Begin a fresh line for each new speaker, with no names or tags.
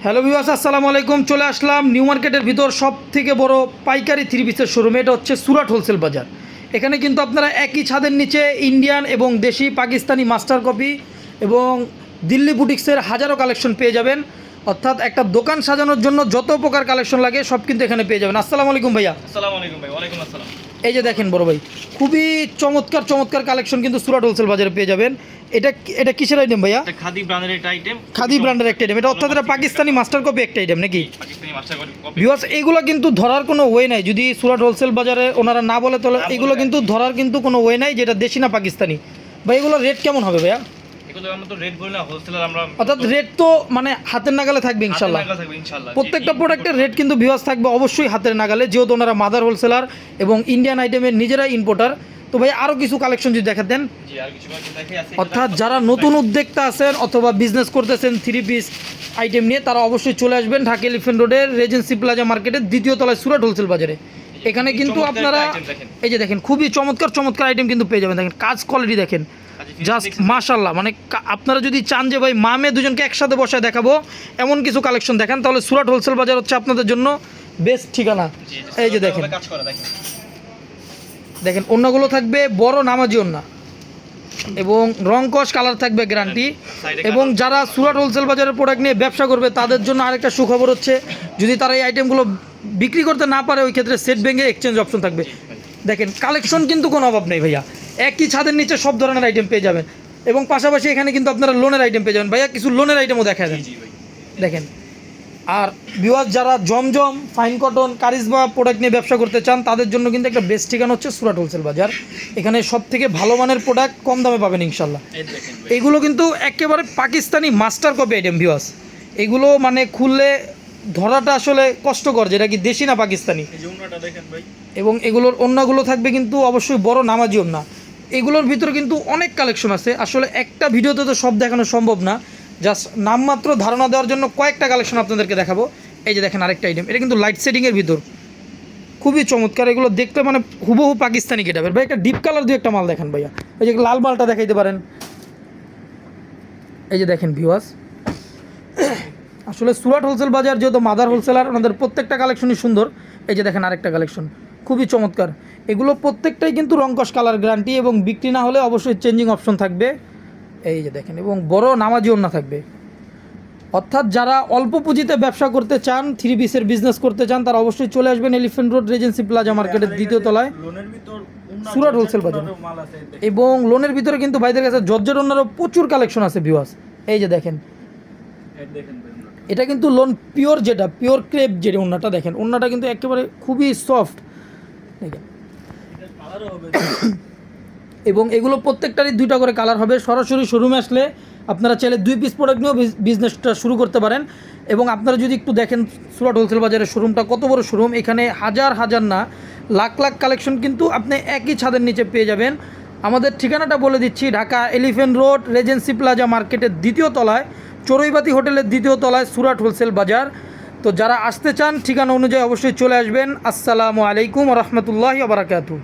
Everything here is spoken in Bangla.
হ্যালো ভিউয়ার্স, আসসালামু আলাইকুম। চলে আসলাম নিউ মার্কেটের ভিতর সব থেকে বড় পাইকারি থ্রি পিসের শোরুম। এটা হচ্ছে সুরাট হোলসেল বাজার। এখানে কিন্তু আপনারা একই ছাদের নিচে ইন্ডিয়ান এবং দেশি পাকিস্তানি মাস্টার কপি এবং দিল্লি বুটিক্সের হাজারো কালেকশন পেয়ে যাবেন। অর্থাৎ একটা দোকান সাজানোর জন্য যত প্রকার কালেকশন লাগে সব কিন্তু এখানে পেয়ে যাবেন। আসসালামু আলাইকুম ভাইয়া।
আসসালামু আলাইকুম ভাই। ওয়ালাইকুম আসসালাম।
এই যে দেখেন বড় ভাই, খুবই চমৎকার চমৎকার কালেকশন কিন্তু সুরাট হোলসেল বাজারে পেয়ে যাবেন। এটা এটা কিসের আইটেম ভাইয়া?
এটা খাদি ব্র্যান্ডের একটা আইটেম।
খাদি ব্র্যান্ডের একটা আইটেম। এটা অর্থাৎ এটা পাকিস্তানি মাস্টার কপি একটা আইটেম নাকি?
Pakistani master copy.
ভিউয়ার্স, এগুলো কিন্তু ধরার কোনো ওয়ে নাই। যদি সুরাট হোলসেল বাজারে ওনারা না বলে তাহলে এগুলো কিন্তু ধরার কিন্তু কোনো ওয়ে নাই যেটা দেশি না পাকিস্তানি। ভাই এগুলো রেট কেমন হবে ভাইয়া?
এগুলো আমরা তো রেট বলি না, হোলসেলার আমরা।
অর্থাৎ রেট তো মানে হাতের নাগালে থাকবে ইনশাল্লাহ। প্রত্যেকটা প্রোডাক্টের রেট কিন্তু ভিউয়ার্স থাকবে অবশ্যই হাতের নাগালে, যেহেতু ওনারা মাদার হোলসেলার এবং ইন্ডিয়ান আইটেমের নিজেরাই ইম্পোর্টার। তো ভাই আরও কিছু কালেকশন যদি দেখাতেন। অর্থাৎ যারা নতুন উদ্যোক্তা আছেন অথবা বিজনেস করতেছেন থ্রি পিস আইটেম নিয়ে, তারা অবশ্যই চলে আসবেন ঢাকা এলিফ্যান্ট রোডের রেজেন্সি প্লাজা মার্কেটের দ্বিতীয় তলায় সুরাট হোলসেল বাজারে। এখানে কিন্তু আপনারা এই যে দেখেন খুবই চমৎকার চমৎকার আইটেম কিন্তু পেয়ে যাবেন। দেখেন কাজ কোয়ালিটি দেখেন, জাস্ট মাশাল্লাহ। মানে আপনারা যদি চান যে ভাই মা মেয়ে দুজনকে একসাথে বসায় দেখাবো এমন কিছু কালেকশন দেখেন, তাহলে সুরাট হোলসেল বাজার হচ্ছে আপনাদের জন্য বেস্ট ঠিকানা। এই যে দেখেন দেখেন ওন্নাগুলো থাকবে বড় নামাজি ওন্না এবং রং কস কালার থাকবে গ্যারান্টি। এবং যারা সুরাট হোলসেল বাজারের প্রোডাক্ট নিয়ে ব্যবসা করবে তাদের জন্য আরেকটা সুখবর হচ্ছে, যদি তারা এই আইটেমগুলো বিক্রি করতে না পারে ওই ক্ষেত্রে সেট ভেঙে এক্সচেঞ্জ অপশন থাকবে। দেখেন কালেকশন কিন্তু কোনো অভাব নেই ভাইয়া, একই ছাদের নিচে সব ধরনের আইটেম পেয়ে যাবেন। এবং পাশাপাশি এখানে কিন্তু আপনারা লোনের আইটেম পেয়ে যাবেন। ভাইয়া কিছু লোনের আইটেমও দেখা দেন দেখেন। আর ভিউয়ার্স, যারা জমজম, ফাইন কটন, কারিজমা প্রোডাক্ট নিয়ে ব্যবসা করতে চান তাদের জন্য কিন্তু একটা বেস্ট ঠিকানা হচ্ছে সুরাট হোলসেল বাজার। এখানে সব থেকে ভালো মানের প্রোডাক্ট কম দামে পাবেন ইনশাল্লাহ। এইগুলো কিন্তু একেবারে Pakistani master copy item viewers. এগুলো মানে খুললে ধরাটা আসলে কষ্টকর, যেটা কি দেশি না পাকিস্তানি। এবং এগুলোর ওন্নাগুলো থাকবে কিন্তু অবশ্যই বড় নামাজি ওন্না। এগুলোর ভিতরে কিন্তু অনেক কালেকশন আছে, আসলে একটা ভিডিওতে তো সব দেখানো সম্ভব না। জাস্ট নামমাত্র ধারণা দেওয়ার জন্য কয়েকটা কালেকশন আপনাদেরকে দেখাবো। এই যে দেখেন আরেকটা আইটেম, এটা কিন্তু লাইট সেটিংয়ের ভিতর খুবই চমৎকার। এগুলো দেখতে মানে হুবহু পাকিস্তানি গেটাবের। ভাই একটা ডিপ কালার দিয়ে একটা মাল দেখেন ভাইয়া, এই যে লাল মালটা দেখাইতে পারেন। এই যে দেখেন ভিউয়ার্স, আসলে সুরাট হোলসেল বাজার যেহেতু মাদার হোলসেলার, ওনাদের প্রত্যেকটা কালেকশনই সুন্দর। এই যে দেখেন আরেকটা কালেকশন খুবই চমৎকার। এগুলো প্রত্যেকটাই কিন্তু রংকশ কালার গ্যারান্টি এবং বিক্রি না হলে অবশ্যই চেঞ্জিং অপশন থাকবে। এই যে দেখেন, এবং বড় নামাজি ওন্না থাকবে। অর্থাৎ যারা অল্প পুঁজিতে ব্যবসা করতে চান, থ্রি পিসের বিজনেস করতে চান, তারা অবশ্যই চলে আসবেন এলিফ্যান্ট রোড রেজেন্সি প্লাজা মার্কেটের দ্বিতীয় তলায় সুরাট হোলসেল বাজার। এবং লোনের ভিতরে কিন্তু ভাইদের কাছে জর্জেট ওন্নারও প্রচুর কালেকশন আছে ভিউয়ার্স। এই যে দেখেন, এটা কিন্তু লোন পিওর, যেটা পিওর ক্রেপ যে ওন্নাটা দেখেন, ওন্নাটা কিন্তু একেবারে খুবই সফট দেখেন। এবং এগুলো প্রত্যেকটারই দুইটা করে কালার হবে। সরাসরি শোরুমে আসলে আপনারা চাইলে 2 পিস প্রোডাক্ট নিয়েও বিজনেসটা শুরু করতে পারেন। এবং আপনারা যদি একটু দেখেন সুরাট হোলসেল বাজারের শোরুমটা কত বড় শোরুম, এখানে হাজার হাজার না লাখ লাখ কালেকশন কিন্তু আপনি একই ছাদের নিচে পেয়ে যাবেন। আমাদের ঠিকানাটা বলে দিচ্ছি, Dhaka elephant road Regency plaza মার্কেটের দ্বিতীয় তলায়, চড়ুইবাতি হোটেলের দ্বিতীয় তলায় সুরাট হোলসেল বাজার। তো যারা আসতে চান ঠিকানা অনুযায়ী অবশ্যই চলে আসবেন। আসসালামু আলাইকুম ওয়া রাহমাতুল্লাহি ওয়া বারাকাতুহু।